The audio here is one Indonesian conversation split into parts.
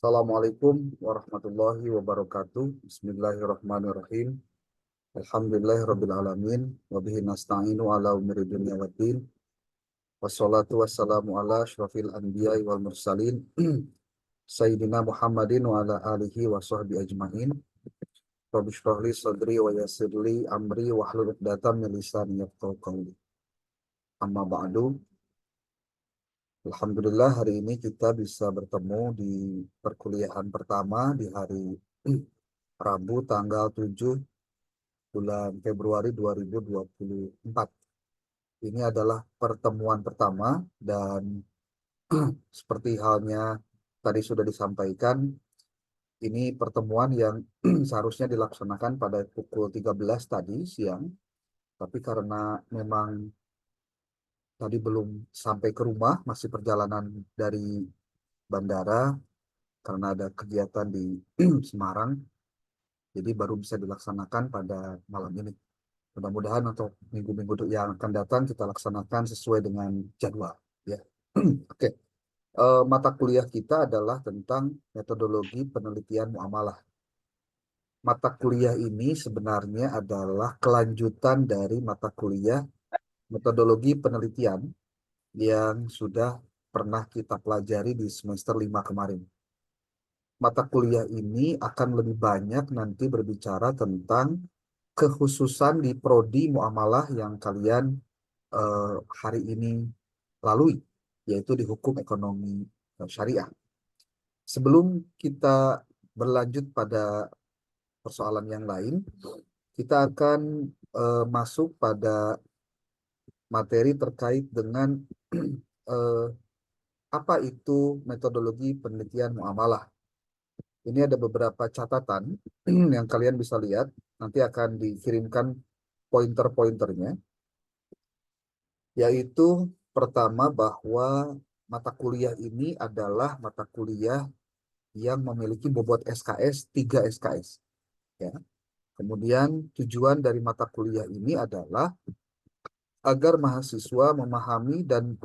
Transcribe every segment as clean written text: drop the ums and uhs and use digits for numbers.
Assalamualaikum warahmatullahi wabarakatuh. Bismillahirrahmanirrahim. Alhamdulillahirrabbilalamin. Wabihi nasta'inu ala umuri dunia waddin. Wassalatu wassalamu ala asyrafil anbiya'i wal mursalin. Sayyidina Muhammadin wa ala alihi wa sahbihi ajma'in. Rabbi shrah li sadri wa yassir li amri wa hlul 'uqdatam min lisani yafqahu qawli. Amma ba'du. Alhamdulillah hari ini kita bisa bertemu di perkuliahan pertama di hari Rabu tanggal 7 bulan Februari 2024. Ini adalah pertemuan pertama dan seperti halnya tadi sudah disampaikan, ini pertemuan yang seharusnya dilaksanakan pada pukul 13 tadi siang, tapi karena memang tadi belum sampai ke rumah, masih perjalanan dari bandara karena ada kegiatan di Semarang, jadi baru bisa dilaksanakan pada malam ini. Mudah-mudahan untuk minggu-minggu yang akan datang kita laksanakan sesuai dengan jadwal. Ya, oke. Mata kuliah kita adalah tentang metodologi penelitian muamalah. Mata kuliah ini sebenarnya adalah kelanjutan dari mata kuliah metodologi penelitian yang sudah pernah kita pelajari di semester 5 kemarin. Mata kuliah ini akan lebih banyak nanti berbicara tentang kekhususan di prodi muamalah yang kalian hari ini lalui, yaitu di hukum ekonomi syariah. Sebelum kita berlanjut pada persoalan yang lain, kita akan masuk pada materi terkait dengan eh, apa itu metodologi penelitian muamalah. Ini ada beberapa catatan yang kalian bisa lihat, nanti akan dikirimkan pointer-pointernya, yaitu pertama bahwa mata kuliah ini adalah mata kuliah yang memiliki bobot SKS 3 SKS. Ya. Kemudian tujuan dari mata kuliah ini adalah agar mahasiswa memahami dan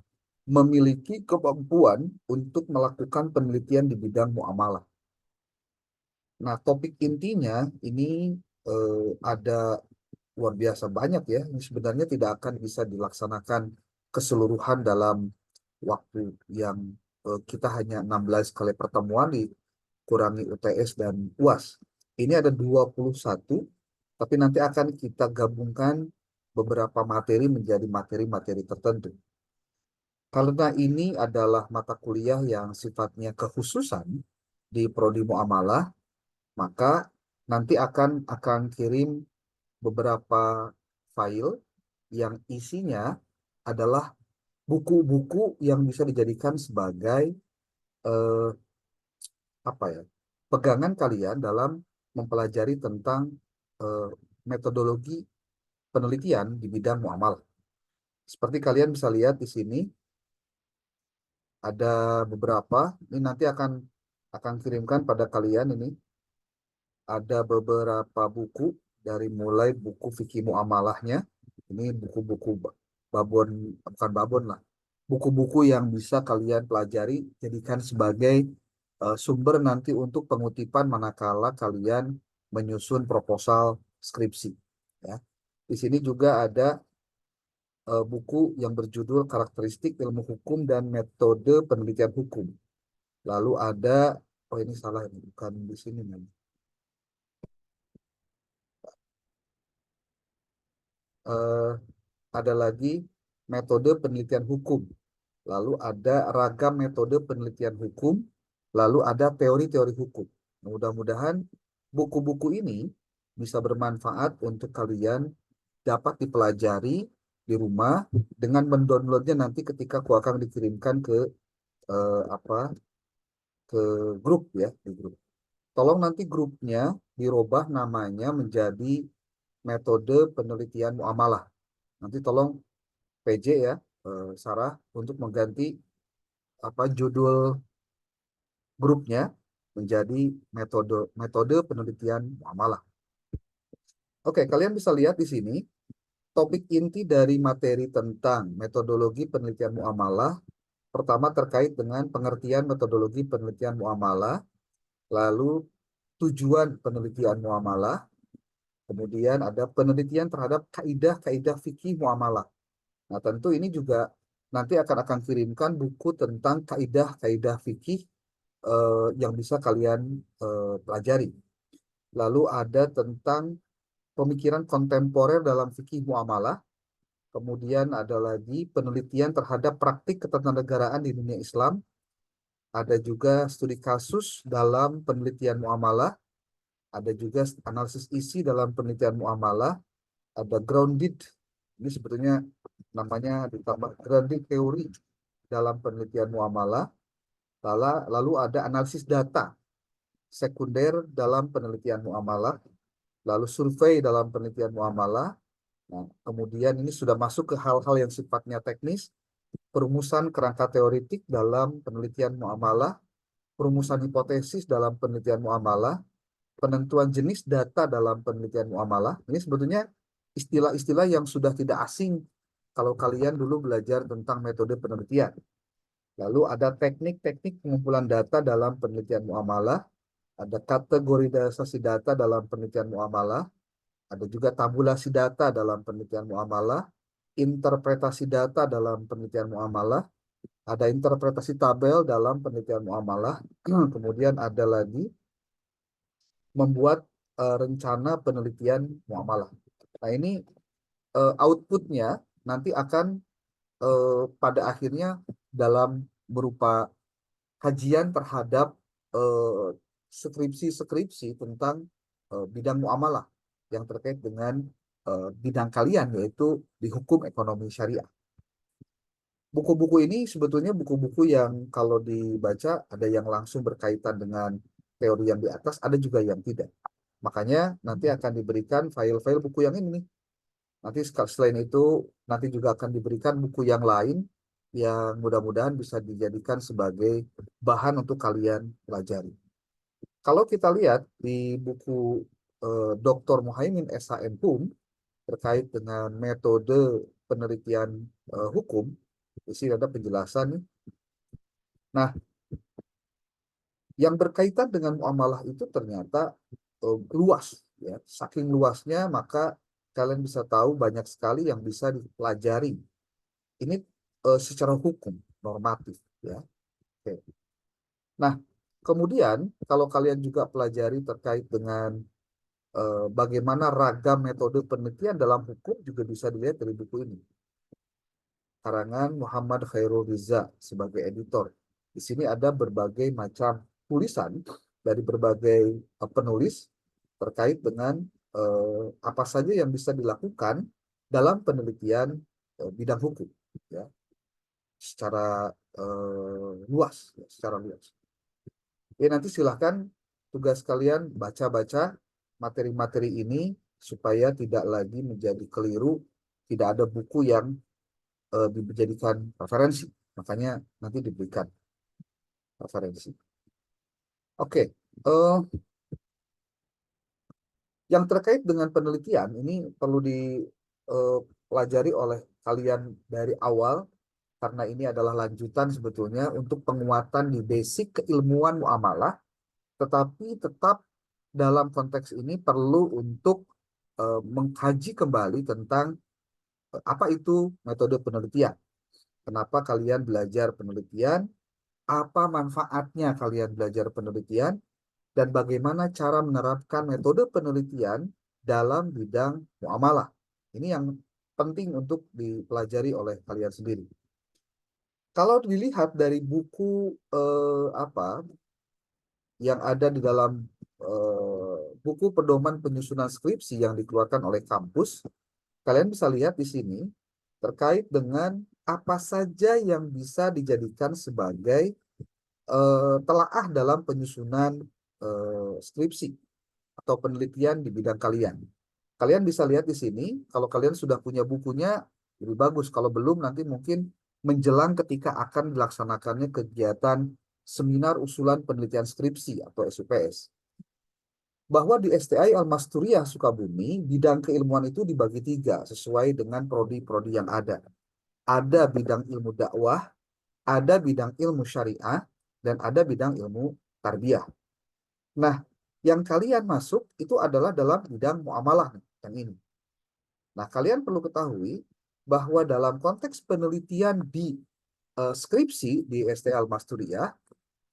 memiliki kemampuan untuk melakukan penelitian di bidang muamalah. Nah, topik intinya ini ada luar biasa banyak ya. Ini sebenarnya tidak akan bisa dilaksanakan keseluruhan dalam waktu yang kita hanya 16 kali pertemuan dikurangi UTS dan UAS. Ini ada 21, tapi nanti akan kita gabungkan beberapa materi menjadi materi-materi tertentu. Karena ini adalah mata kuliah yang sifatnya kekhususan di prodi muamalah, maka nanti akan kirim beberapa file yang isinya adalah buku-buku yang bisa dijadikan sebagai eh, apa ya, pegangan kalian dalam mempelajari tentang eh, metodologi penelitian di bidang muamalah. Seperti kalian bisa lihat di sini ada beberapa. Ini nanti akan kirimkan pada kalian ini. Ada beberapa buku dari mulai buku fikih muamalahnya. Ini buku-buku babon, bukan babon lah. Buku-buku yang bisa kalian pelajari, jadikan sebagai sumber nanti untuk pengutipan manakala kalian menyusun proposal skripsi. Ya. Di sini juga ada buku yang berjudul Karakteristik Ilmu Hukum dan Metode Penelitian Hukum. Lalu ada, oh ini salah, ini bukan di sini nih. Eh, ada lagi metode penelitian hukum. Lalu ada ragam metode penelitian hukum. Lalu ada teori-teori hukum. Mudah-mudahan buku-buku ini bisa bermanfaat untuk kalian dapat dipelajari di rumah dengan mendownloadnya nanti ketika aku akan dikirimkan ke apa ke grup ya, di grup. Tolong nanti grupnya dirubah namanya menjadi metode penelitian muamalah. Nanti tolong PJ ya, Sarah, untuk mengganti apa judul grupnya menjadi metode metode penelitian muamalah. Oke, kalian bisa lihat di sini topik inti dari materi tentang metodologi penelitian muamalah. Pertama terkait dengan pengertian metodologi penelitian muamalah. lalu tujuan penelitian muamalah, kemudian ada penelitian terhadap kaidah-kaidah fikih muamalah. Nah, tentu ini juga nanti akan kirimkan buku tentang kaidah-kaidah fikih yang bisa kalian pelajari. Lalu ada tentang pemikiran kontemporer dalam fikih muamalah. Kemudian ada lagi penelitian terhadap praktik ketatanegaraan di dunia Islam. Ada juga studi kasus dalam penelitian muamalah. Ada juga analisis isi dalam penelitian muamalah. Ada grounded, ini sebetulnya namanya ditambah grounded teori dalam penelitian muamalah. Lalu ada analisis data sekunder dalam penelitian muamalah. Lalu survei dalam penelitian muamalah. Nah, kemudian ini sudah masuk ke hal-hal yang sifatnya teknis, perumusan kerangka teoritik dalam penelitian muamalah, perumusan hipotesis dalam penelitian muamalah, penentuan jenis data dalam penelitian muamalah. Ini sebetulnya istilah-istilah yang sudah tidak asing kalau kalian dulu belajar tentang metode penelitian. Lalu ada teknik-teknik pengumpulan data dalam penelitian muamalah, ada kategorisasi data dalam penelitian muamalah, ada juga tabulasi data dalam penelitian muamalah, interpretasi data dalam penelitian muamalah, ada interpretasi tabel dalam penelitian muamalah, kemudian ada lagi membuat rencana penelitian muamalah. Nah, ini outputnya nanti akan pada akhirnya dalam berupa kajian terhadap skripsi-skripsi tentang bidang muamalah yang terkait dengan bidang kalian, yaitu di hukum ekonomi syariah. Buku-buku ini sebetulnya buku-buku yang kalau dibaca ada yang langsung berkaitan dengan teori yang di atas, ada juga yang tidak. Makanya nanti akan diberikan file-file buku yang ini nih. Nanti selain itu nanti juga akan diberikan buku yang lain yang mudah-mudahan bisa dijadikan sebagai bahan untuk kalian pelajari. Kalau kita lihat di buku Dr. Muhaimin SHM terkait dengan metode penelitian hukum, di sini ada penjelasan. Nah, yang berkaitan dengan muamalah itu ternyata luas, ya. Saking luasnya maka kalian bisa tahu banyak sekali yang bisa dipelajari. Ini secara hukum normatif, ya. Oke. Nah, kemudian kalau kalian juga pelajari terkait dengan bagaimana ragam metode penelitian dalam hukum juga bisa dilihat dari buku ini. Karangan Muhammad Khairul Riza sebagai editor. Di sini ada berbagai macam tulisan dari berbagai penulis terkait dengan apa saja yang bisa dilakukan dalam penelitian bidang hukum, ya, secara luas, ya, secara luas. Ya, nanti silahkan tugas kalian baca-baca materi-materi ini supaya tidak lagi menjadi keliru, tidak ada buku yang dijadikan referensi. Makanya nanti diberikan referensi. Oke, yang terkait dengan penelitian ini perlu dipelajari oleh kalian dari awal karena ini adalah lanjutan sebetulnya untuk penguatan di basic keilmuan muamalah, tetapi tetap dalam konteks ini perlu untuk mengkaji kembali tentang apa itu metode penelitian. Kenapa kalian belajar penelitian? Apa manfaatnya kalian belajar penelitian? Dan bagaimana cara menerapkan metode penelitian dalam bidang muamalah. Ini yang penting untuk dipelajari oleh kalian sendiri. Kalau dilihat dari buku apa yang ada di dalam buku pedoman penyusunan skripsi yang dikeluarkan oleh kampus, kalian bisa lihat di sini terkait dengan apa saja yang bisa dijadikan sebagai telaah dalam penyusunan skripsi atau penelitian di bidang kalian. Kalian bisa lihat di sini, kalau kalian sudah punya bukunya, lebih bagus. Kalau belum, nanti mungkin menjelang ketika akan dilaksanakannya kegiatan seminar usulan penelitian skripsi atau SUPS. Bahwa di STI Al-Masturiah Sukabumi, bidang keilmuan itu dibagi 3 sesuai dengan prodi-prodi yang ada. Ada bidang ilmu dakwah, ada bidang ilmu syariah, dan ada bidang ilmu tarbiyah. Nah, yang kalian masuk itu adalah dalam bidang muamalah nih, yang ini. Nah, kalian perlu ketahui bahwa dalam konteks penelitian di skripsi di STL Masturiah,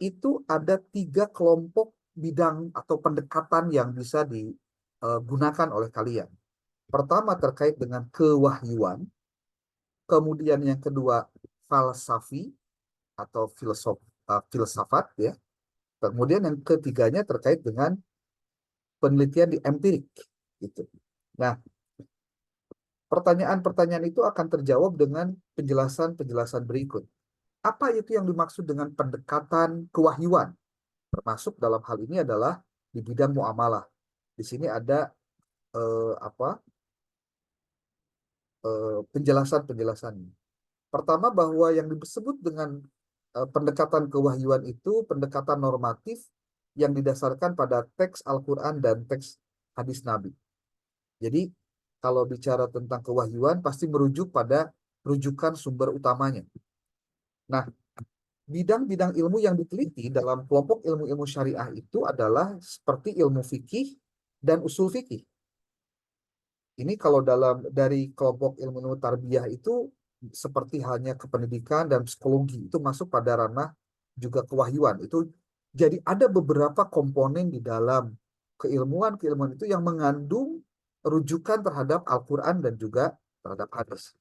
itu ada 3 kelompok bidang atau pendekatan yang bisa digunakan oleh kalian. Pertama terkait dengan kewahyuan, kemudian yang kedua falsafi atau filsafat ya. Kemudian yang ketiganya terkait dengan penelitian di empirik gitu. Nah, pertanyaan-pertanyaan itu akan terjawab dengan penjelasan-penjelasan berikut. Apa itu yang dimaksud dengan pendekatan kewahyuan? Termasuk dalam hal ini adalah di bidang muamalah. Di sini ada penjelasan-penjelasannya. Pertama, bahwa yang disebut dengan pendekatan kewahyuan itu pendekatan normatif yang didasarkan pada teks Al-Quran dan teks hadis Nabi. Jadi, kalau bicara tentang kewahyuan, pasti merujuk pada rujukan sumber utamanya. Nah, bidang-bidang ilmu yang diteliti dalam kelompok ilmu-ilmu syariah itu adalah seperti ilmu fikih dan usul fikih. Ini kalau dari kelompok ilmu-ilmu tarbiyah itu seperti halnya kependidikan dan psikologi itu masuk pada ranah juga kewahyuan. Itu jadi ada beberapa komponen di dalam keilmuan-keilmuan itu yang mengandung rujukan terhadap Al-Quran dan juga terhadap hadis.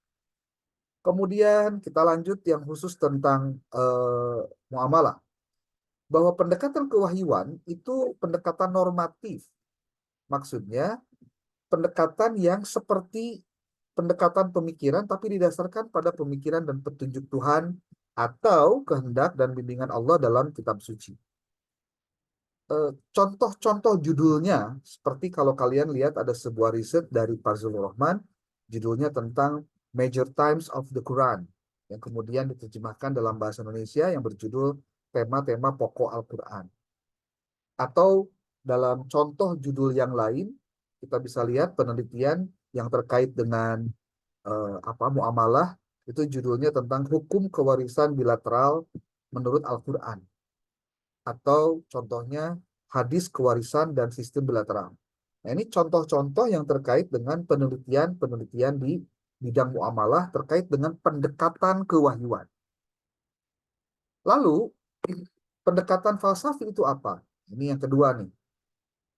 Kemudian kita lanjut yang khusus tentang muamalah. Bahwa pendekatan kewahyuan itu pendekatan normatif. Maksudnya pendekatan yang seperti pendekatan pemikiran tapi didasarkan pada pemikiran dan petunjuk Tuhan atau kehendak dan bimbingan Allah dalam kitab suci. Contoh-contoh judulnya seperti kalau kalian lihat ada sebuah riset dari Fazlur Rahman, judulnya tentang Major Times of the Quran yang kemudian diterjemahkan dalam bahasa Indonesia yang berjudul tema-tema pokok Al-Quran. Atau dalam contoh judul yang lain, kita bisa lihat penelitian yang terkait dengan muamalah, itu judulnya tentang hukum kewarisan bilateral menurut Al-Quran. Atau contohnya hadis kewarisan dan sistem bilateral. Nah, ini contoh-contoh yang terkait dengan penelitian-penelitian di bidang muamalah terkait dengan pendekatan kewahyuan. Lalu, pendekatan falsafi itu apa? Ini yang kedua nih.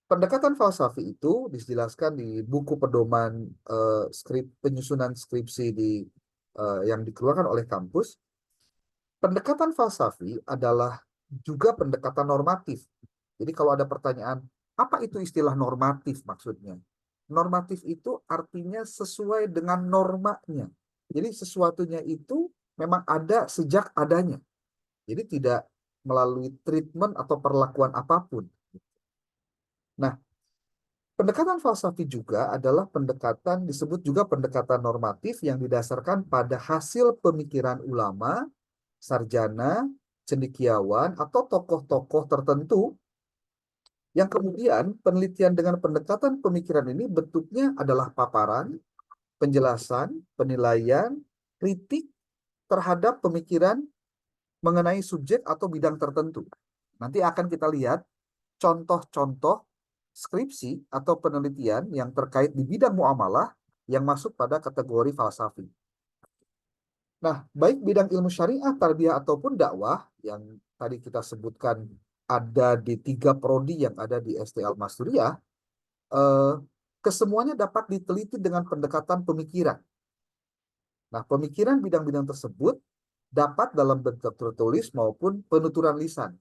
Pendekatan falsafi itu dijelaskan di buku pedoman penyusunan skripsi yang dikeluarkan oleh kampus. Pendekatan falsafi adalah juga pendekatan normatif. Jadi kalau ada pertanyaan, apa itu istilah normatif maksudnya? Normatif itu artinya sesuai dengan normanya. Jadi sesuatunya itu memang ada sejak adanya. Jadi tidak melalui treatment atau perlakuan apapun. Nah, pendekatan falsafi juga adalah pendekatan, disebut juga pendekatan normatif yang didasarkan pada hasil pemikiran ulama, sarjana, cendekiawan, atau tokoh-tokoh tertentu yang kemudian penelitian dengan pendekatan pemikiran ini bentuknya adalah paparan, penjelasan, penilaian, kritik terhadap pemikiran mengenai subjek atau bidang tertentu. Nanti akan kita lihat contoh-contoh skripsi atau penelitian yang terkait di bidang muamalah yang masuk pada kategori falsafi. Nah, baik bidang ilmu syariah, tarbiyah, ataupun dakwah yang tadi kita sebutkan ada di 3 prodi yang ada di STL Masturiah, kesemuanya dapat diteliti dengan pendekatan pemikiran. Nah, pemikiran bidang-bidang tersebut dapat dalam bentuk tertulis maupun penuturan lisan.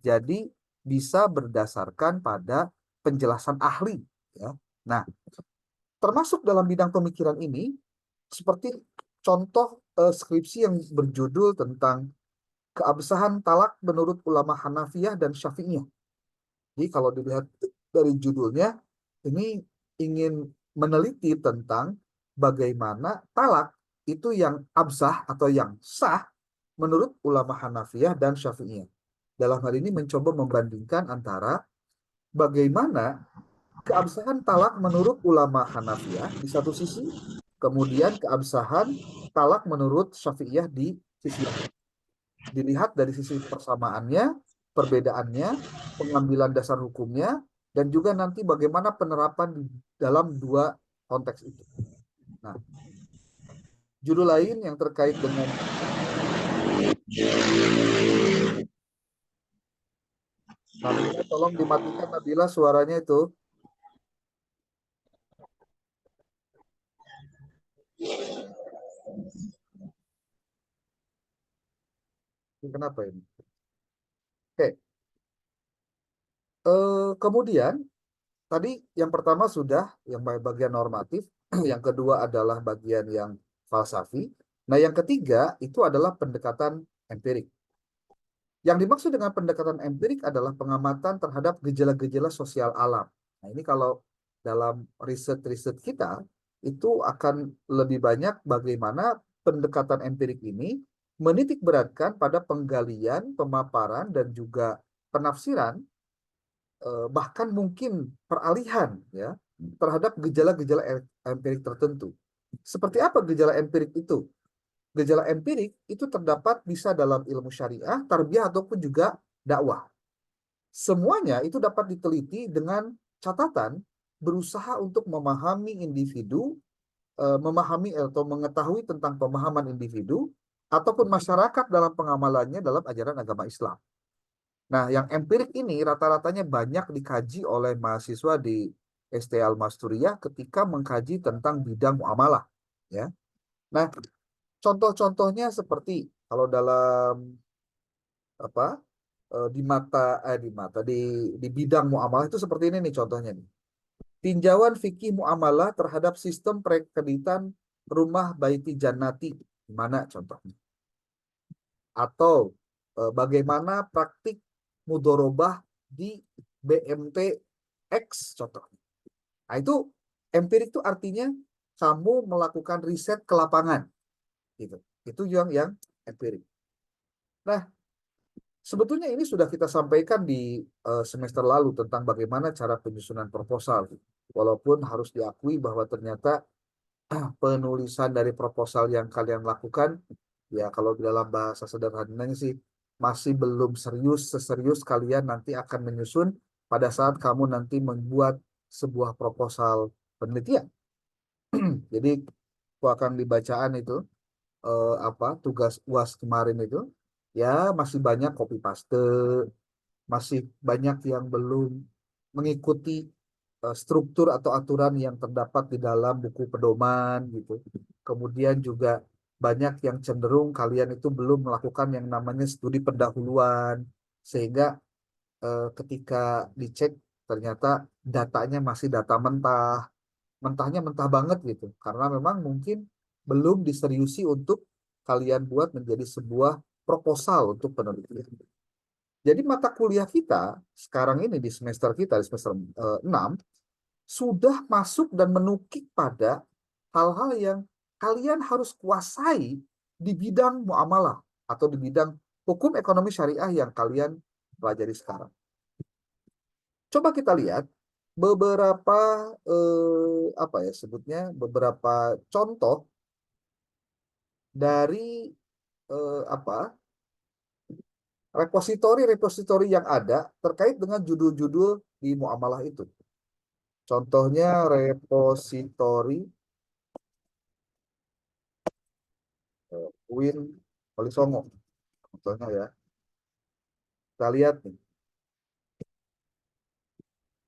Jadi, bisa berdasarkan pada penjelasan ahli. Ya. Nah, termasuk dalam bidang pemikiran ini, seperti contoh skripsi yang berjudul tentang keabsahan talak menurut ulama Hanafiyah dan Syafi'iyah. Jadi kalau dilihat dari judulnya, ini ingin meneliti tentang bagaimana talak itu yang absah atau yang sah menurut ulama Hanafiyah dan Syafi'iyah. Dalam hal ini mencoba membandingkan antara bagaimana keabsahan talak menurut ulama Hanafiyah di satu sisi, kemudian keabsahan talak menurut Syafi'iyah di sisi lain. Dilihat dari sisi persamaannya, perbedaannya, pengambilan dasar hukumnya, dan juga nanti bagaimana penerapan di dalam dua konteks itu. Nah, judul lain yang terkait dengan Nabila, tolong dimatikan Nabila suaranya itu. Ini kenapa ini? Oke, kemudian tadi yang pertama sudah yang bagian normatif, yang kedua adalah bagian yang falsafi. Nah, yang ketiga itu adalah pendekatan empirik. Yang dimaksud dengan pendekatan empirik adalah pengamatan terhadap gejala-gejala sosial alam. Nah, ini kalau dalam riset-riset kita itu akan lebih banyak bagaimana pendekatan empirik ini menitik beratkan pada penggalian, pemaparan, dan juga penafsiran, bahkan mungkin peralihan ya terhadap gejala-gejala empirik tertentu. Seperti apa gejala empirik itu? Gejala empirik itu terdapat bisa dalam ilmu syariah, tarbiyah ataupun juga dakwah. Semuanya itu dapat diteliti dengan catatan berusaha untuk memahami individu, memahami atau mengetahui tentang pemahaman individu ataupun masyarakat dalam pengamalannya dalam ajaran agama Islam. Nah, yang empirik ini rata-ratanya banyak dikaji oleh mahasiswa di ST Al-Masturiyah ketika mengkaji tentang bidang muamalah, ya. Nah, contoh-contohnya seperti kalau dalam apa di bidang muamalah itu seperti ini nih contohnya nih. Tinjauan fikih muamalah terhadap sistem perkreditan rumah Baiti Jannati, gimana contohnya? Atau bagaimana praktik mudorobah di BMT X contohnya. Nah, itu empirik itu artinya kamu melakukan riset ke lapangan gitu. Itu yang empirik. Nah, sebetulnya ini sudah kita sampaikan di semester lalu tentang bagaimana cara penyusunan proposal. Walaupun harus diakui bahwa ternyata penulisan dari proposal yang kalian lakukan, ya kalau dalam bahasa sederhananya sih, masih belum serius seserius kalian nanti akan menyusun pada saat kamu nanti membuat sebuah proposal penelitian. Jadi, akan dibacaan itu apa tugas UAS kemarin itu, ya masih banyak copy paste, masih banyak yang belum mengikuti struktur atau aturan yang terdapat di dalam buku pedoman gitu. Kemudian juga banyak yang cenderung kalian itu belum melakukan yang namanya studi pendahuluan, sehingga ketika dicek ternyata datanya masih data mentah, mentahnya mentah banget gitu. Karena memang mungkin belum diseriusi untuk kalian buat menjadi sebuah proposal untuk penelitian. Jadi mata kuliah kita sekarang ini di semester kita di semester 6 sudah masuk dan menukik pada hal-hal yang kalian harus kuasai di bidang muamalah atau di bidang hukum ekonomi syariah yang kalian pelajari sekarang. Coba kita lihat beberapa apa ya sebutnya beberapa contoh dari apa repositori-repositori yang ada terkait dengan judul-judul di muamalah itu. Contohnya repositori Win Wali Songo. Contohnya ya. Kita lihat nih.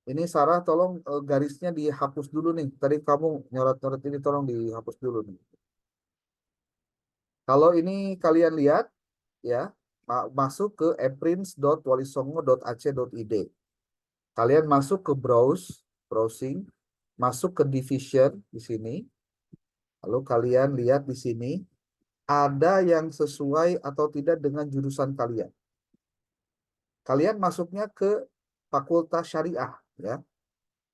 Ini Sarah tolong garisnya dihapus dulu nih. Tadi kamu nyorot-nyorot ini tolong dihapus dulu nih. Kalau ini kalian lihat ya, masuk ke eprints.walisongo.ac.id. Kalian masuk ke browsing, masuk ke division di sini. Lalu kalian lihat di sini ada yang sesuai atau tidak dengan jurusan kalian. Kalian masuknya ke Fakultas Syariah ya.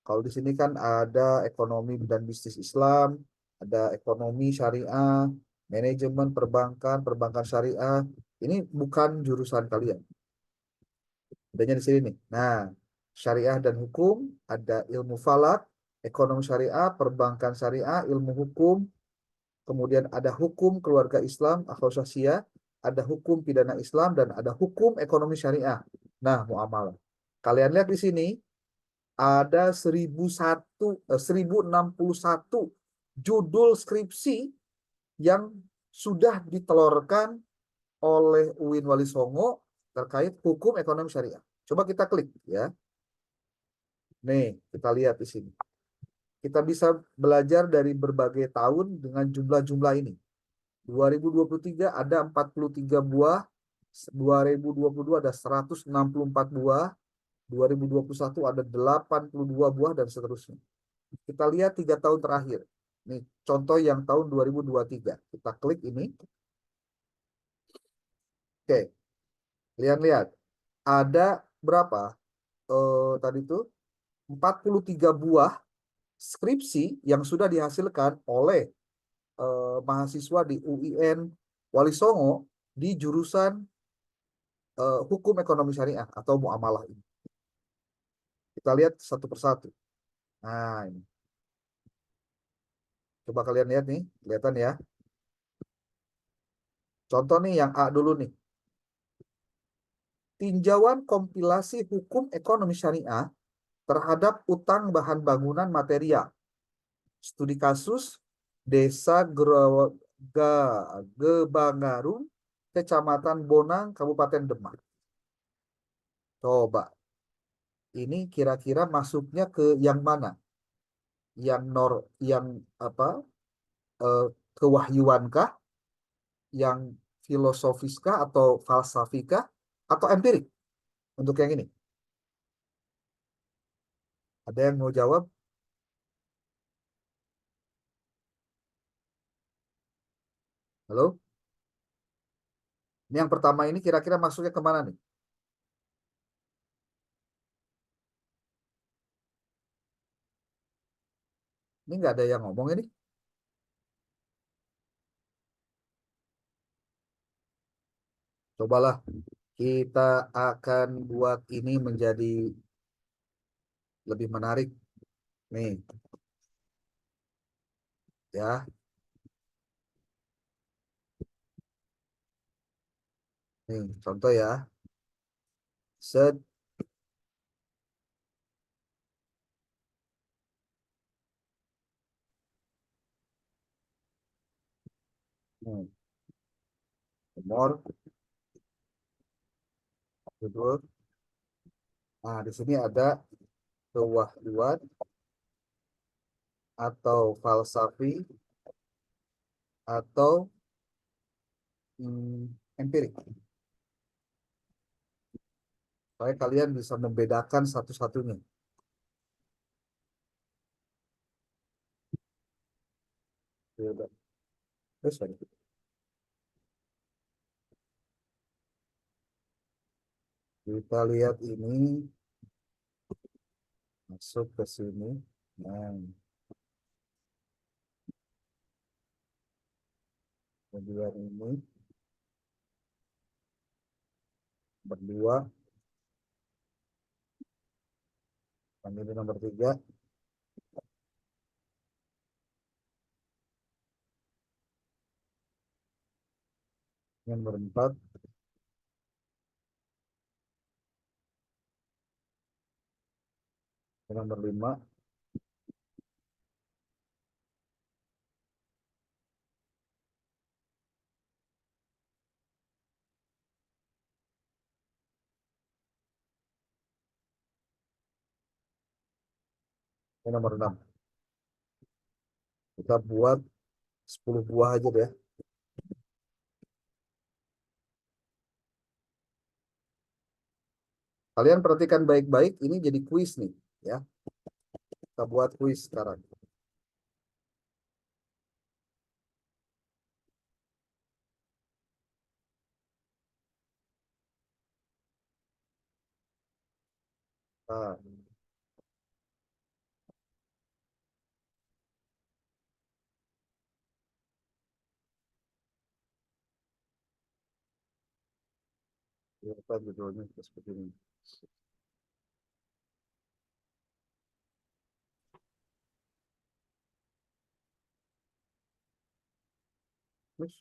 Kalau di sini kan ada ekonomi dan bisnis Islam, ada ekonomi syariah, manajemen perbankan, perbankan syariah. Ini bukan jurusan kalian. Adanya di sini nih. Nah, syariah dan hukum, ada ilmu falak, ekonomi syariah, perbankan syariah, ilmu hukum, kemudian ada hukum keluarga Islam, akhlak sosial, ada hukum pidana Islam, dan ada hukum ekonomi syariah. Nah, muamalah. Kalian lihat di sini ada 1061 judul skripsi yang sudah ditelurkan oleh UIN Wali Songo terkait hukum ekonomi syariah. Coba kita klik ya. Nih, kita lihat di sini. Kita bisa belajar dari berbagai tahun dengan jumlah-jumlah ini. 2023 ada 43 buah, 2022 ada 164 buah, 2021 ada 82 buah, dan seterusnya. Kita lihat 3 tahun terakhir. Nih, contoh yang tahun 2023. Kita klik ini. Oke, lihat-lihat. Ada berapa? Tadi itu 43 buah skripsi yang sudah dihasilkan oleh mahasiswa di UIN Wali Songo di jurusan hukum ekonomi syariah atau muamalah ini. Kita lihat satu persatu. Nah, ini. Coba kalian lihat nih, kelihatan ya. Contoh nih yang A dulu nih. Tinjauan kompilasi hukum ekonomi syariah terhadap utang bahan bangunan material. Studi kasus Desa Gebangarum, Kecamatan Bonang, Kabupaten Demak. Coba, ini kira-kira masuknya ke yang mana? Yang apa? eh, Kewahyuankah? Yang filosofiskah atau falsafikah? Atau empirik? Untuk yang ini. Ada yang mau jawab? Halo? Ini yang pertama ini kira-kira masuknya kemana nih? Ini nggak ada yang ngomong ini. Cobalah kita akan buat ini menjadi lebih menarik. Nih, ya. Nih, contoh ya. Set. Hmm, Nomor, judul. Nah, di sini ada kewahyuan atau falsafi atau empirik. Supaya kalian bisa membedakan satu-satunya. Ya udah. Terus, sorry. Kita lihat ini masuk ke sini. Nah, kemudian ini berdua, yang ini nomor 3, yang nomor 4, yang nomor 5, yang nomor 6. Kita buat 10 buah aja deh. Kalian perhatikan baik-baik, ini jadi kuis nih, ya. Kita buat kuis sekarang. Nah, apa judulnya seperti ini. Terus,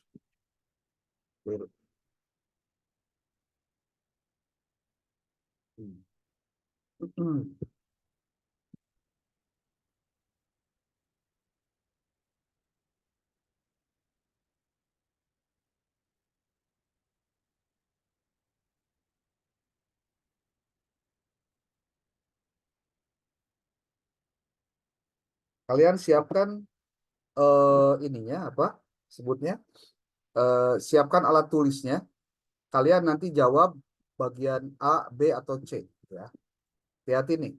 Kalian siapkan ininya apa sebutnya? Siapkan alat tulisnya. Kalian nanti jawab bagian A, B atau C ya. Hati-hati nih.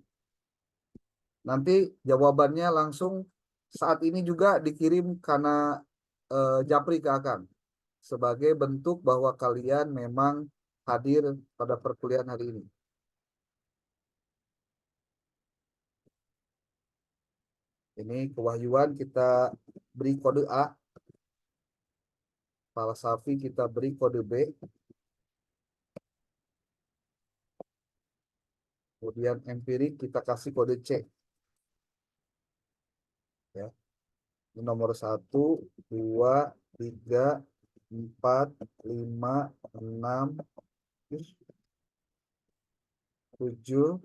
Nanti jawabannya langsung saat ini juga dikirim karena Japri ke Akang sebagai bentuk bahwa kalian memang hadir pada perkuliahan hari ini. Ini kewahyuan kita beri kode A, falsafi kita beri kode B, kemudian empirik kita kasih kode C. Ya. Ini nomor 1, 2, 3, 4, 5, 6, 7,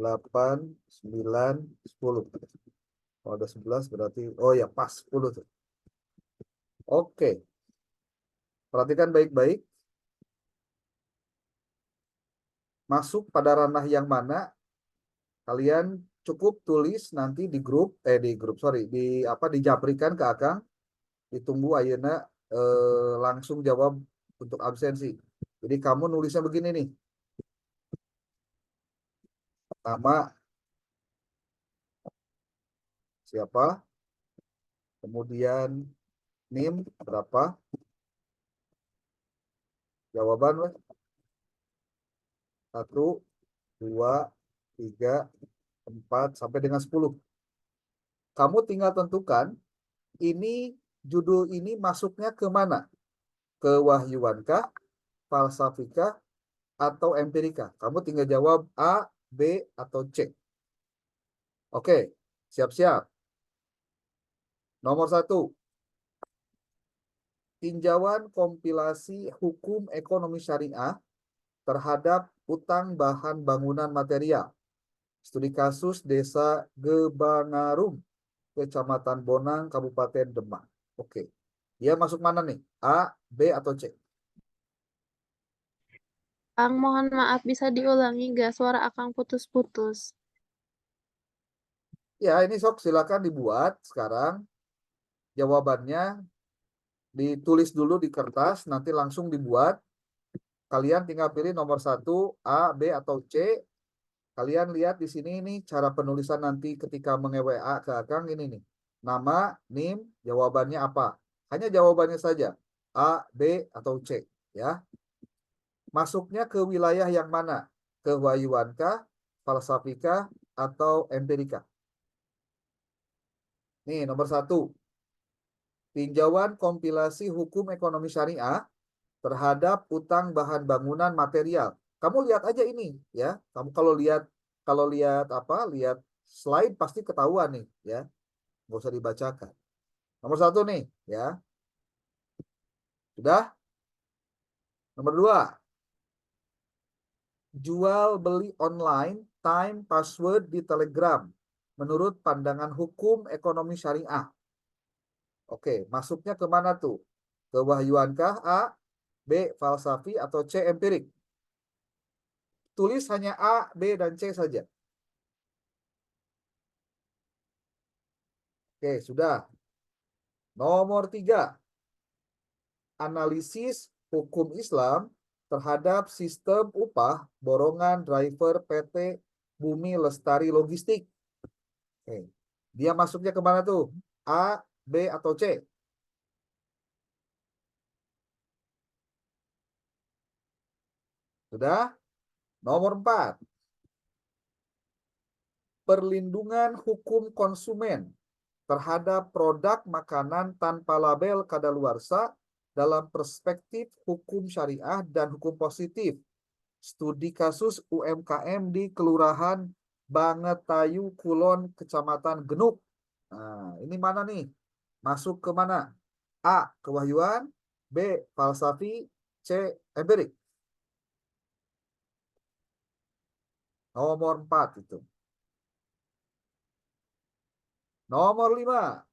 8, 9, 10. Kalau ada 11 berarti, oh ya pas 10 tuh. Oke, perhatikan baik-baik. Masuk pada ranah yang mana, kalian cukup tulis nanti sorry, dijaprikan ke Akang, ditunggu ayeuna langsung jawab untuk absensi. Jadi kamu nulisnya begini nih. Nama siapa, kemudian NIM berapa, jawaban 1, 2, 3, 4 sampai dengan 10. Kamu tinggal tentukan ini judul ini masuknya ke mana? Ke Wahyuankah, Falsafikah, atau Empirika? Kamu tinggal jawab A, B, atau C. Oke, siap-siap. Nomor 1. Tinjauan kompilasi hukum ekonomi syariah terhadap utang bahan bangunan material. Studi kasus Desa Gebangarum, Kecamatan Bonang, Kabupaten Demak. Oke. Dia masuk mana nih? A, B, atau C? Kang, mohon maaf bisa diulangi gak? Suara Akang putus-putus. Ya, ini sok silakan dibuat sekarang. Jawabannya ditulis dulu di kertas, nanti langsung dibuat. Kalian tinggal pilih nomor 1, A, B, atau C. Kalian lihat di sini nih cara penulisan nanti ketika menge-WA ke Akang ini nih. Nama, NIM, jawabannya apa? Hanya jawabannya saja. A, B, atau C. Ya. Masuknya ke wilayah yang mana? Kewahyuankah, falsafikah, atau empirika? Nih, nomor 1. Tinjauan kompilasi hukum ekonomi syariah terhadap utang bahan bangunan material. Kamu lihat aja ini ya. Kamu kalau lihat apa? Lihat slide pasti ketahuan nih ya. Nggak usah dibacakan. Nomor 1 nih ya. Sudah? Nomor 2. Jual beli online, time password di Telegram menurut pandangan hukum ekonomi syariah. Oke, masuknya ke mana tuh? Ke Wahyuankah A, B, falsafi, atau C, empirik? Tulis hanya A, B, dan C saja. Oke, sudah. Nomor 3. Analisis hukum Islam terhadap sistem upah borongan driver PT Bumi Lestari Logistik. Oke. Dia masuknya ke mana tuh? A, B, atau C? Sudah? Nomor 4. Perlindungan hukum konsumen terhadap produk makanan tanpa label kadaluarsa dalam perspektif hukum syariah dan hukum positif. Studi kasus UMKM di Kelurahan Bangetayu Kulon, Kecamatan Genuk. Nah, ini mana nih? Masuk ke mana? A, kewahyuan, B, falsafi, C, empirik. Nomor 4 itu. Nomor 5.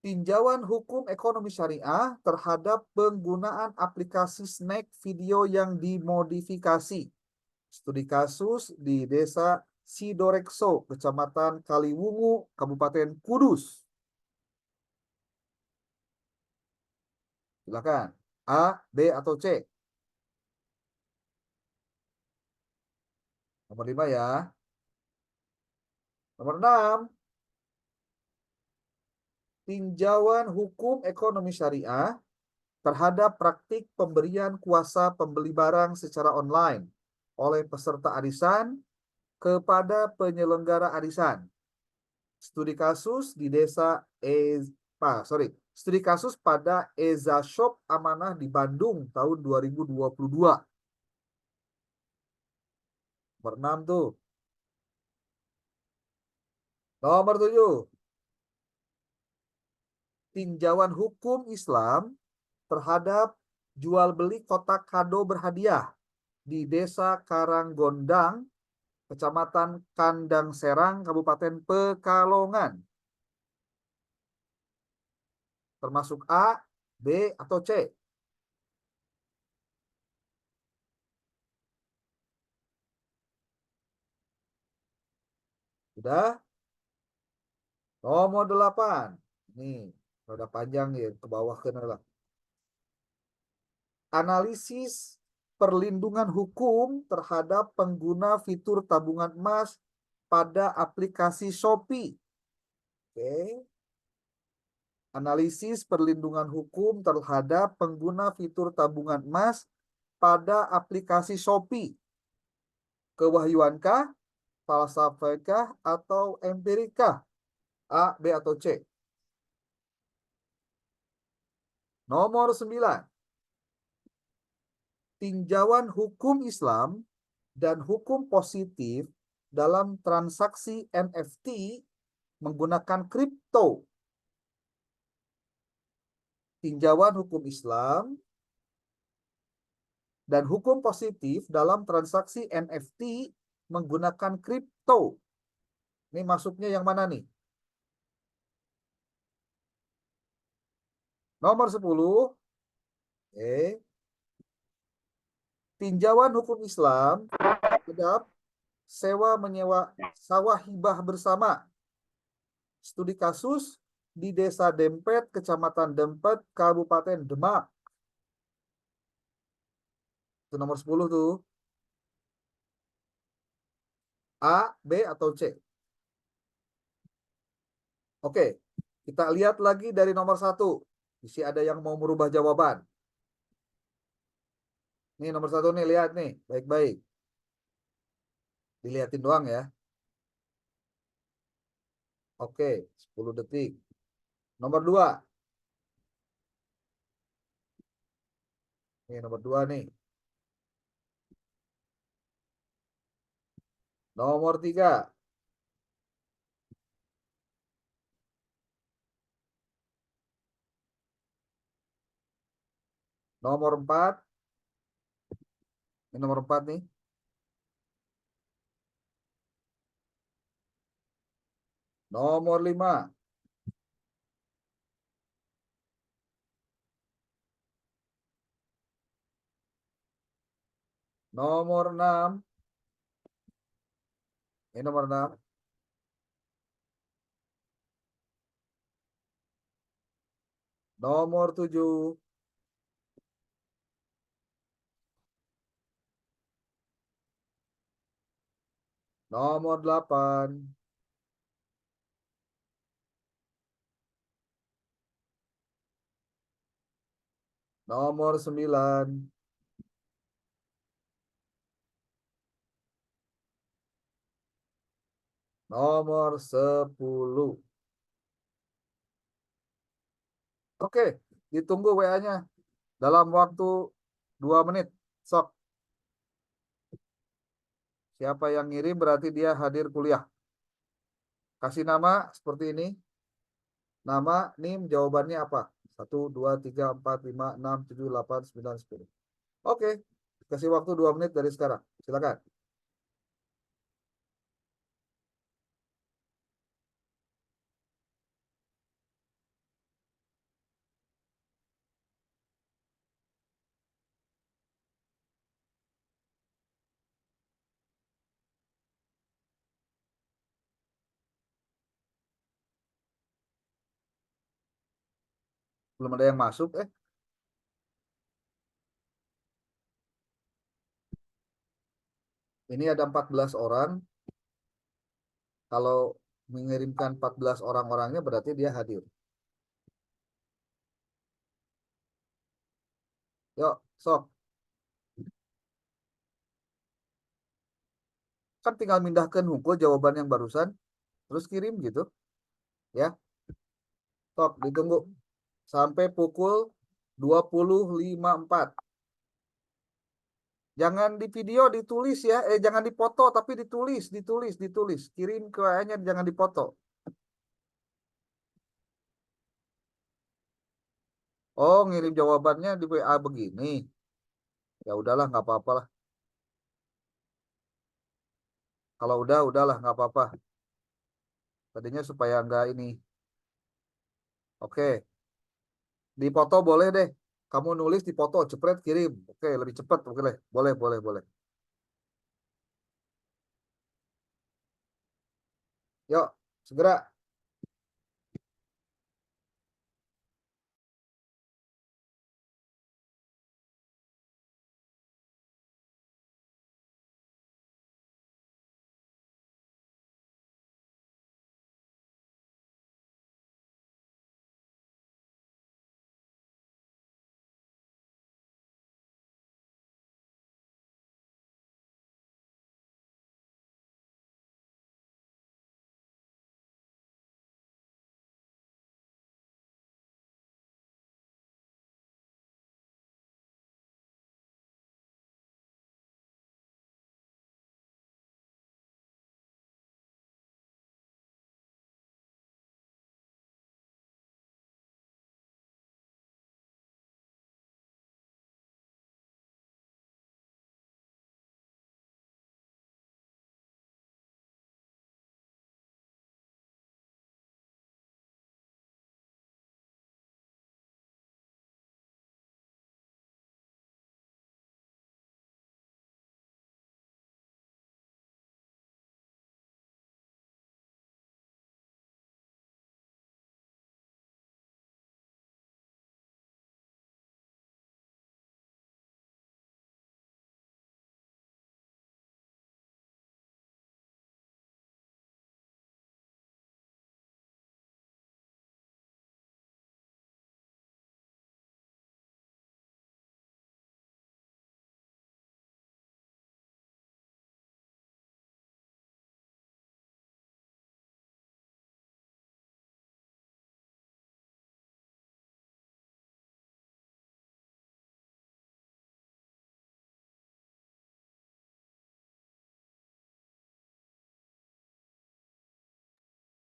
Tinjauan hukum ekonomi syariah terhadap penggunaan aplikasi snack video yang dimodifikasi. Studi kasus di Desa Sidorekso, Kecamatan Kaliwungu, Kabupaten Kudus. Silakan. A, B, atau C? Nomor 5 ya. Nomor 6. Tinjauan hukum ekonomi syariah terhadap praktik pemberian kuasa pembeli barang secara online oleh peserta arisan kepada penyelenggara arisan. Studi kasus di desa Studi kasus pada Eza Shop Amanah di Bandung tahun 2022. Nomor 6 tuh. Nomor 7. Tinjauan hukum Islam terhadap jual beli kotak kado berhadiah di Desa Karanggondang, Kecamatan Kandang Serang, Kabupaten Pekalongan. Termasuk A, B, atau C? Sudah? Nomor 8. Nih, udah panjang ya, ke bawah ke lah. Analisis perlindungan hukum terhadap pengguna fitur tabungan emas pada aplikasi Shopee. Oke. Analisis perlindungan hukum terhadap pengguna fitur tabungan emas pada aplikasi Shopee. Kewahyuankah, falsafahkah, atau empirikah? A, B, atau C? Nomor 9. Tinjauan hukum Islam dan hukum positif dalam transaksi NFT menggunakan kripto. Tinjauan hukum Islam dan hukum positif dalam transaksi NFT menggunakan kripto. Ini masuknya yang mana nih? Nomor 10. Tinjauan hukum Islam terhadap sewa menyewa sawah hibah bersama. Studi kasus di Desa Dempet, Kecamatan Dempet, Kabupaten Demak. Itu nomor 10 tuh. A, B, atau C? Oke, kita lihat lagi dari nomor 1. Isi ada yang mau merubah jawaban. Nih nomor 1 nih, lihat nih, baik-baik. Dilihatin doang ya. Oke, 10 detik. Nomor 2. Nih nomor 2 nih. Nomor 3. Nomor 4. Ini nomor 4 nih. Nomor 5. Nomor 6. Ini nomor 6. Nomor 7. Nomor 8. Nomor 9. Nomor 10. Oke, ditunggu WA-nya dalam waktu 2 menit. Sok. Siapa yang ngirim berarti dia hadir kuliah. Kasih nama seperti ini. Nama, NIM, jawabannya apa? 1, 2, 3, 4, 5, 6, 7, 8, 9, 10. Oke. Kasih waktu 2 menit dari sekarang. Silakan. Belum ada yang masuk. Ini ada 14 orang. Kalau mengirimkan 14 orang-orangnya berarti dia hadir. Yuk, sok. Kan tinggal mindahkan hunkul jawaban yang barusan, terus kirim gitu. Ya, sok ditunggu sampai pukul 20.54. Jangan di video ditulis ya, jangan dipoto tapi ditulis, ditulis, ditulis. Kirim ke WA-nya, jangan dipoto. Oh, ngirim jawabannya di WA begini. Ya udahlah, nggak apa-apa lah. Kalau udahlah, nggak apa-apa. Tadinya supaya nggak ini. Oke, dipoto boleh deh. Kamu nulis dipoto, cepret kirim. Oke, lebih cepat. Oke, boleh, boleh, boleh. Yuk, segera.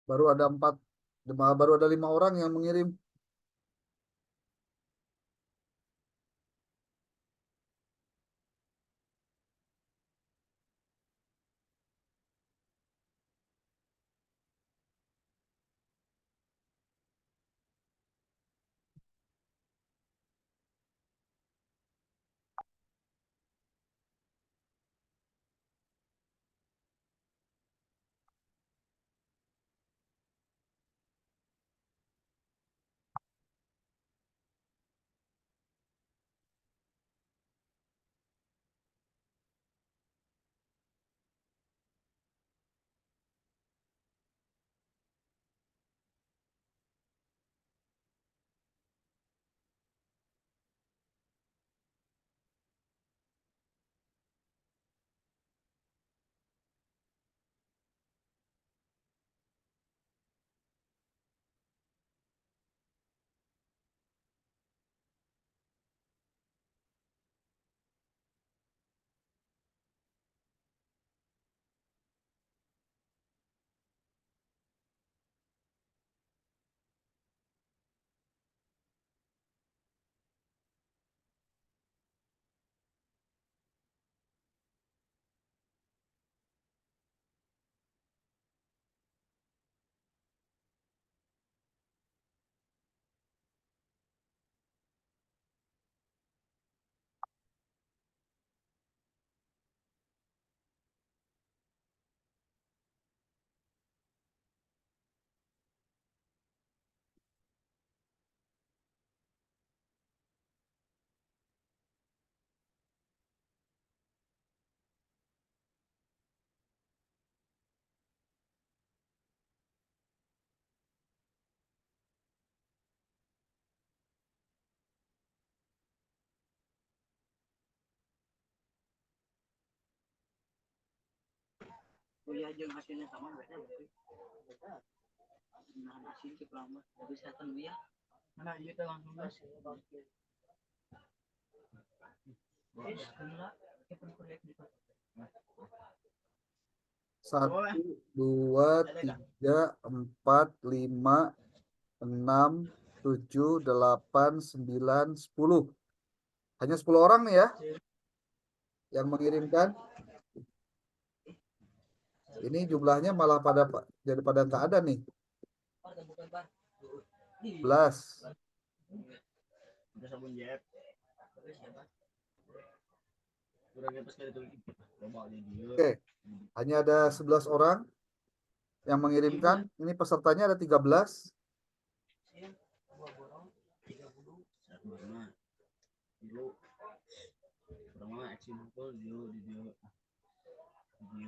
Baru ada 4, baru ada 5 orang yang mengirim. Satu, dua, tiga, empat, lima, enam, tujuh, delapan, sembilan, 10. Hanya 10 orang nih ya yang mengirimkan. Ini jumlahnya malah jadi pada nggak ada nih. 11. Oke, hanya ada 11 orang yang mengirimkan. Ini pesertanya ada 13.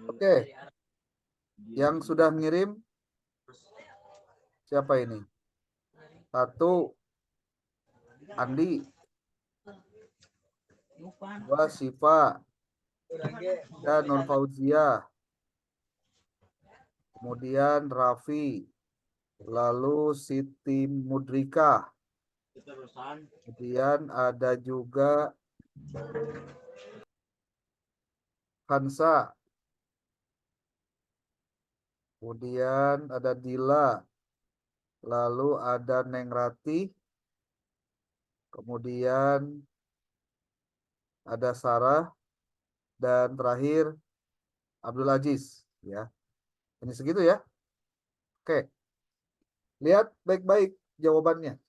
Oke, yang sudah ngirim siapa ini? 1, Andi. 2, Siva. 3, Nur Fauzia. Kemudian Raffi. Lalu Siti Mudrika. Kemudian ada juga Hansa. Kemudian ada Dila. Lalu ada Neng Rati. Kemudian ada Sarah. Dan terakhir Abdul Aziz. Ya, ini segitu ya. Oke, lihat baik-baik jawabannya.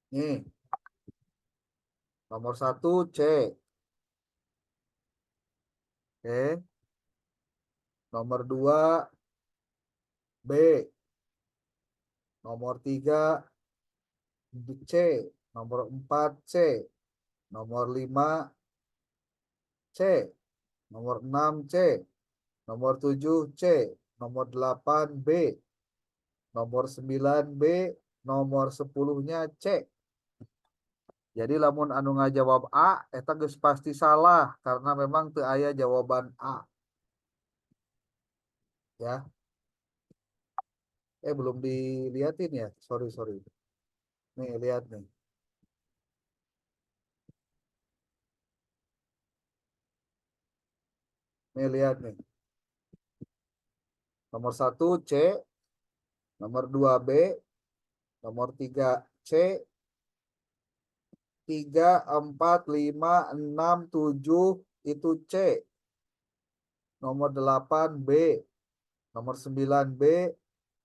Nih, nomor 1 C. Oke. Nomor 2 B. Nomor 3 C. Nomor 4 C. Nomor 5 C. Nomor 6 C. Nomor 7 C. Nomor 8 B. Nomor 9 B. Nomor 10-nya C. Jadi lamun anu ngajawab A, eta geus pasti salah karena memang teu aya jawaban A. Ya. Belum dilihatin ya. Sorry. Nih, lihat nih. Nih, lihat nih. Nomor 1 C, nomor 2 B, nomor 3 C, 3, 4, 5, 6, 7 itu C. Nomor 8 B, nomor 9 B,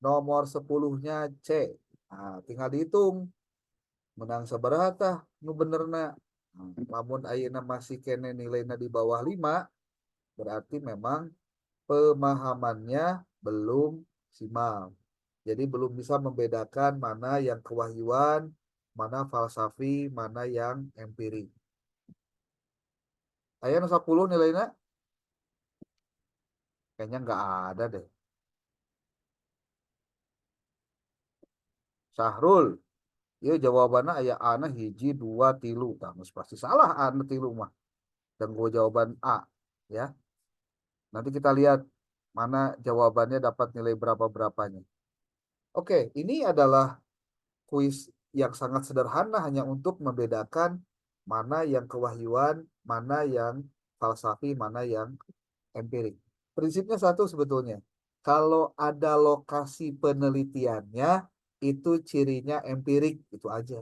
nomor 10-nya C. Nah, tinggal dihitung. Menang sabaraha tah nu benerna. Namun ayeuna masih kene nilainya di bawah 5, berarti memang pemahamannya belum maksimal. Jadi belum bisa membedakan mana yang kewahyuan, mana falsafi, mana yang empirik. Aya nu 10 nilainya? Kayaknya nggak ada deh. Sahrul, ya jawabannya aya ana hiji 2 3. Tah pasti salah ana 3 mah. Dan gua jawaban A, ya. Nanti kita lihat mana jawabannya dapat nilai berapa-berapanya. Oke, ini adalah kuis yang sangat sederhana hanya untuk membedakan mana yang kewahyuan, mana yang falsafi, mana yang empirik. Prinsipnya satu sebetulnya. Kalau ada lokasi penelitiannya, itu cirinya empirik, itu aja.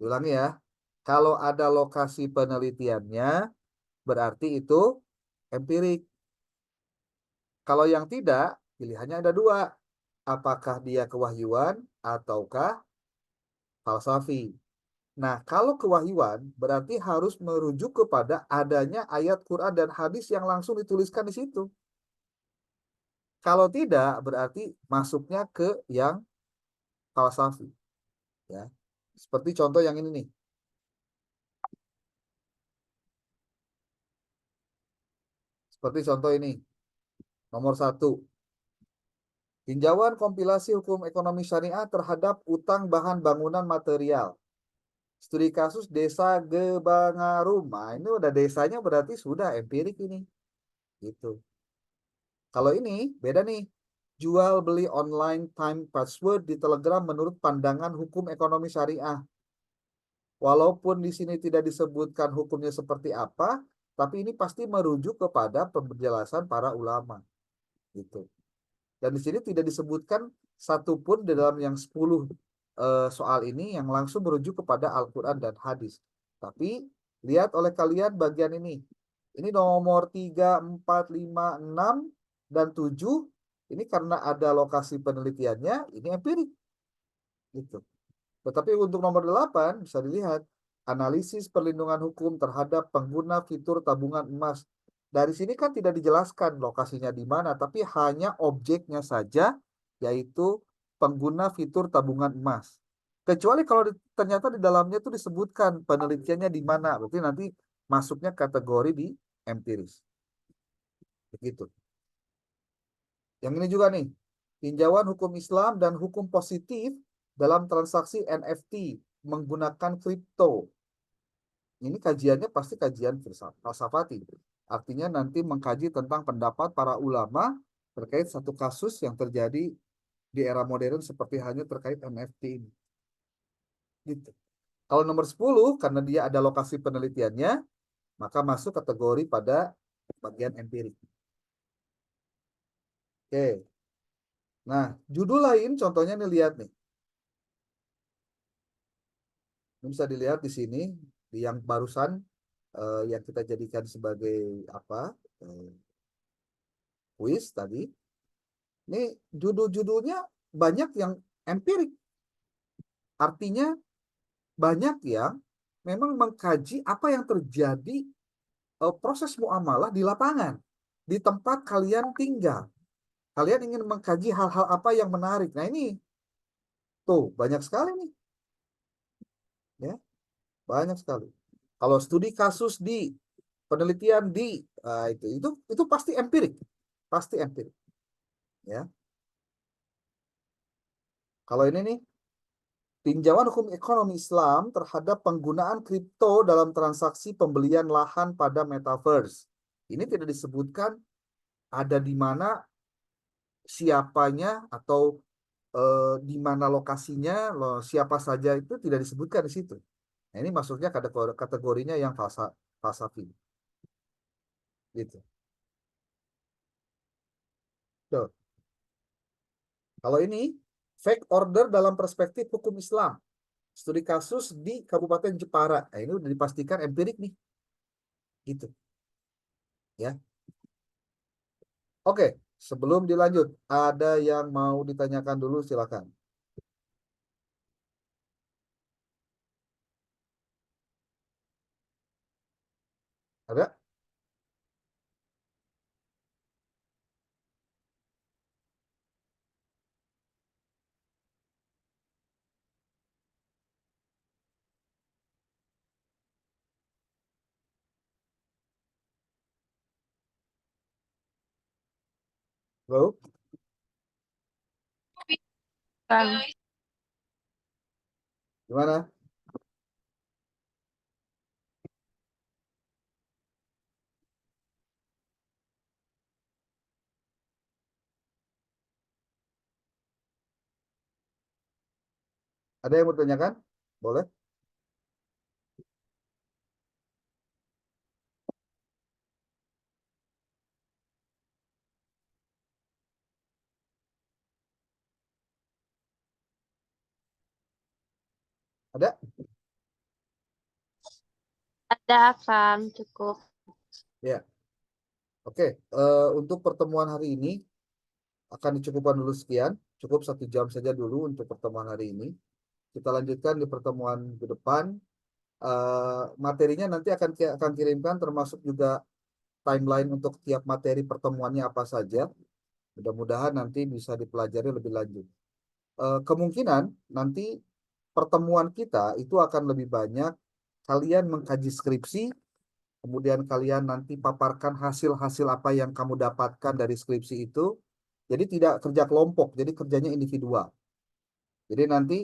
Ulangi ya. Kalau ada lokasi penelitiannya, berarti itu empirik. Kalau yang tidak, pilihannya ada dua. Apakah dia kewahyuan ataukah falsafi? Nah, kalau kewahyuan berarti harus merujuk kepada adanya ayat Quran dan hadis yang langsung dituliskan di situ. Kalau tidak, berarti masuknya ke yang falsafi. Ya, seperti contoh yang ini nih. Seperti contoh ini. Nomor 1. Tinjauan kompilasi hukum ekonomi syariah terhadap utang bahan bangunan material. Studi kasus desa Gebangarum. Nah, ini udah desanya berarti sudah empirik ini. Gitu. Kalau ini beda nih. Jual beli online time password di Telegram menurut pandangan hukum ekonomi syariah. Walaupun di sini tidak disebutkan hukumnya seperti apa, tapi ini pasti merujuk kepada penjelasan para ulama. Gitu. Dan di sini tidak disebutkan satupun di dalam yang 10 soal ini yang langsung merujuk kepada Al-Quran dan hadis. Tapi lihat oleh kalian bagian ini. Ini nomor 3, 4, 5, 6, dan 7. Ini karena ada lokasi penelitiannya, ini empirik. Gitu. Tetapi untuk nomor 8 bisa dilihat analisis perlindungan hukum terhadap pengguna fitur tabungan emas. Dari sini kan tidak dijelaskan lokasinya di mana, tapi hanya objeknya saja, yaitu pengguna fitur tabungan emas. Kecuali kalau ternyata di dalamnya itu disebutkan penelitiannya di mana, berarti nanti masuknya kategori di empiris. Begitu. Yang ini juga nih, tinjauan hukum Islam dan hukum positif dalam transaksi NFT menggunakan kripto. Ini kajiannya pasti kajian falsafati. Artinya nanti mengkaji tentang pendapat para ulama terkait satu kasus yang terjadi di era modern seperti halnya terkait NFT ini. Gitu. Kalau nomor 10, karena dia ada lokasi penelitiannya, maka masuk kategori pada bagian empirik. Oke. Nah, judul lain contohnya nih lihat nih. Ini bisa dilihat di sini, di yang barusan yang kita jadikan sebagai apa? Kuis tadi. Ini judul-judulnya banyak yang empirik. Artinya banyak yang memang mengkaji apa yang terjadi proses muamalah di lapangan, di tempat kalian tinggal. Kalian ingin mengkaji hal-hal apa yang menarik. Nah ini tuh banyak sekali nih, ya banyak sekali. Kalau studi kasus di penelitian di itu pasti empirik, pasti empirik, ya. Kalau ini nih tinjauan hukum ekonomi Islam terhadap penggunaan kripto dalam transaksi pembelian lahan pada metaverse. Ini tidak disebutkan ada di mana, siapanya, atau di mana lokasinya, siapa saja itu tidak disebutkan di situ. Nah, ini masuknya kategorinya yang falsafi. Gitu. Tuh. Kalau ini fake order dalam perspektif hukum Islam. Studi kasus di Kabupaten Jepara. Nah, ini udah dipastikan empirik nih. Gitu. Ya. Oke, sebelum dilanjut, ada yang mau ditanyakan dulu, silakan. Ada? Bro, Kang. gimana? Ada yang mau ditanyakan? Boleh? Ada? Ada Kang, cukup. Ya. Oke, untuk pertemuan hari ini akan dicukupkan dulu sekian. Cukup 1 jam saja dulu untuk pertemuan hari ini. Kita lanjutkan di pertemuan ke depan. Materinya nanti akan kirimkan, termasuk juga timeline untuk tiap materi pertemuannya apa saja. Mudah-mudahan nanti bisa dipelajari lebih lanjut. Kemungkinan nanti pertemuan kita itu akan lebih banyak kalian mengkaji skripsi, kemudian kalian nanti paparkan hasil-hasil apa yang kamu dapatkan dari skripsi itu. Jadi tidak kerja kelompok, jadi kerjanya individual. Jadi nanti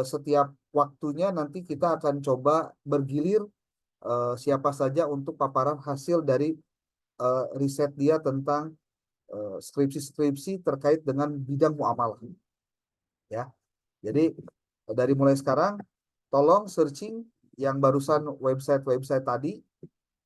setiap waktunya nanti kita akan coba bergilir siapa saja untuk paparan hasil dari riset dia tentang skripsi-skripsi terkait dengan bidang muamalah. Ya, jadi dari mulai sekarang, tolong searching yang barusan website-website tadi,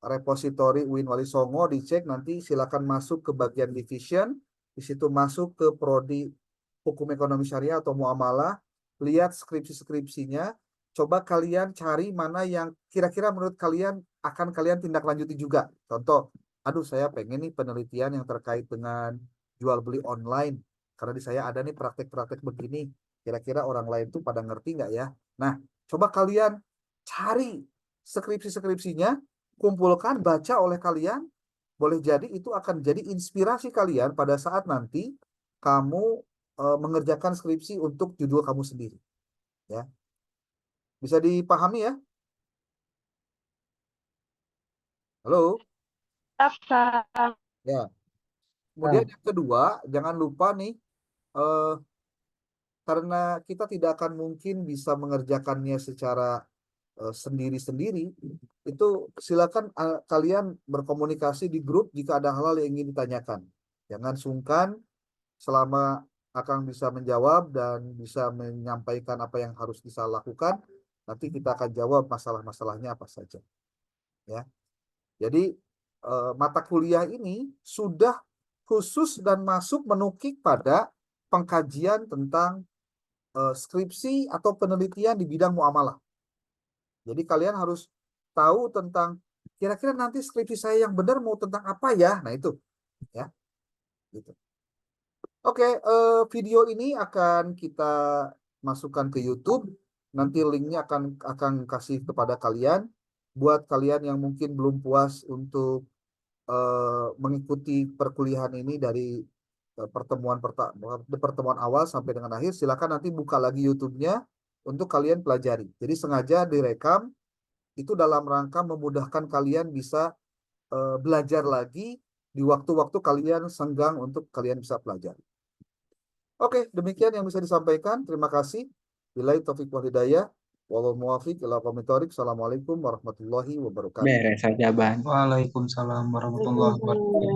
repository UIN Wali Songo dicek, nanti silakan masuk ke bagian division, di situ masuk ke prodi hukum ekonomi syariah atau muamalah, lihat skripsi-skripsinya, coba kalian cari mana yang kira-kira menurut kalian akan kalian tindak lanjuti juga. Contoh, aduh saya pengen nih penelitian yang terkait dengan jual beli online, karena di saya ada nih praktek-praktek begini, kira-kira orang lain tuh pada ngerti nggak ya? Nah, coba kalian cari skripsi-skripsinya, kumpulkan, baca oleh kalian, boleh jadi itu akan jadi inspirasi kalian pada saat nanti kamu mengerjakan skripsi untuk judul kamu sendiri. Ya, bisa dipahami ya? Halo? Kak. Ya. Kemudian yang kedua, jangan lupa nih, eh, karena kita tidak akan mungkin bisa mengerjakannya secara sendiri-sendiri, itu silakan kalian berkomunikasi di grup jika ada hal-hal yang ingin ditanyakan. Jangan sungkan, selama Akang bisa menjawab dan bisa menyampaikan apa yang harus bisa lakukan, nanti kita akan jawab masalah-masalahnya apa saja. Ya, jadi mata kuliah ini sudah khusus dan masuk menukik pada pengkajian tentang skripsi atau penelitian di bidang muamalah. Jadi kalian harus tahu tentang kira-kira nanti skripsi saya yang benar mau tentang apa ya. Nah itu ya. Gitu. Oke, video ini akan kita masukkan ke YouTube. Nanti linknya akan kasih kepada kalian. Buat kalian yang mungkin belum puas untuk mengikuti perkuliahan ini dari pertemuan awal sampai dengan akhir, silakan nanti buka lagi YouTube-nya untuk kalian pelajari. Jadi sengaja direkam itu dalam rangka memudahkan kalian bisa belajar lagi di waktu-waktu kalian senggang untuk kalian bisa pelajari. Oke, demikian yang bisa disampaikan. Terima kasih. Billahi taufiq wal hidayah. Wallahul muwaffiq ila aqwamit thoriq. Assalamualaikum warahmatullahi wabarakatuh. Beres aja, Ban. Waalaikumsalam warahmatullahi wabarakatuh.